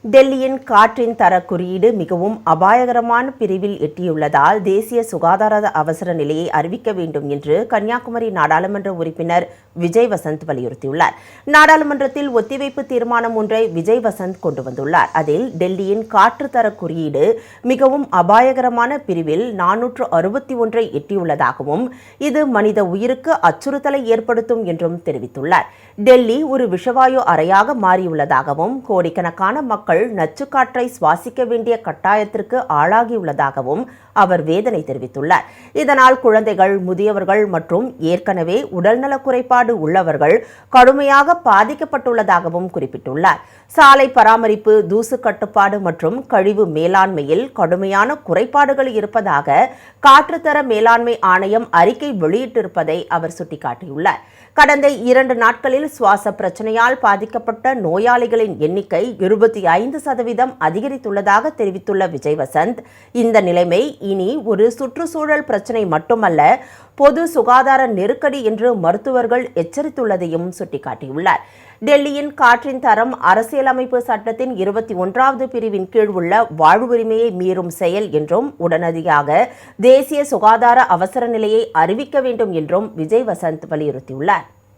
டெல்லியின் காற்றின் தர குறியீடு மிகவும் அபாயகரமான பிரிவில் எட்டியுள்ளதால் தேசிய சுகாதார அவசர நிலையை அறிவிக்க வேண்டும் என்று கன்னியாகுமரி நாடாளுமன்ற உறுப்பினர் விஜய் வசந்த் வலியுறுத்தியுள்ளார். நாடாளுமன்றத்தில் ஒத்திவைப்பு தீர்மானம் ஒன்றை விஜய் வசந்த் கொண்டு வந்துள்ளார். அதில் டெல்லியின் காற்று தர குறியீடு மிகவும் அபாயகரமான பிரிவில் 461 எட்டியுள்ளதாகவும் இது மனித உயிருக்கு அச்சுறுத்தலை ஏற்படுத்தும் என்றும் தெரிவித்துள்ளார். டெல்லி ஒரு விஷவாயு அறையாக மாறியுள்ளதாகவும் கோடிக்கணக்கான மக்கள் நச்சுக்காற்றை சுவாசிக்க வேண்டிய கட்டாயத்திற்கு ஆளாகியுள்ளதாகவும் அவர் வேதனை தெரிவித்துள்ளார். இதனால் குழந்தைகள், முதியவர்கள் மற்றும் ஏற்கனவே உடல்நலக் குறைபாடு உள்ளவர்கள் கடுமையாக பாதிக்கப்பட்டுள்ளதாகவும் குறிப்பிட்டுள்ளார். சாலை பராமரிப்பு, தூசு கட்டுப்பாடு மற்றும் கழிவு மேலாண்மையில் கடுமையான குறைபாடுகள் இருப்பதாக காற்றுத்தர மேலாண்மை ஆணையம் அறிக்கை வெளியிட்டிருப்பதை அவர் சுட்டிக்காட்டியுள்ளார். கடந்த 2 நாட்களில் சுவாச பிரச்சனையால் பாதிக்கப்பட்ட நோயாளிகளின் எண்ணிக்கை 25% அதிகரித்துள்ளதாக தெரிவித்துள்ள விஜய் வசந்த், இந்த நிலைமை இனி ஒரு சுற்றுச்சூழல் பிரச்சனை மட்டுமல்ல, பொது சுகாதார நெருக்கடி என்று மருத்துவர்கள் எச்சரித்துள்ளதையும் சுட்டிக்காட்டியுள்ளார். டெல்லியின் காற்றின் தரம் அரசியலமைப்பு சட்டத்தின் 21வது பிரிவின் கீழ் உள்ள வாழ்வுரிமையை மீறும் செயல் என்றும் உடனடியாக தேசிய சுகாதார அவசர நிலையை அறிவிக்க வேண்டும் என்றும் விஜய் வசந்த் வலியுறுத்தியுள்ளார்.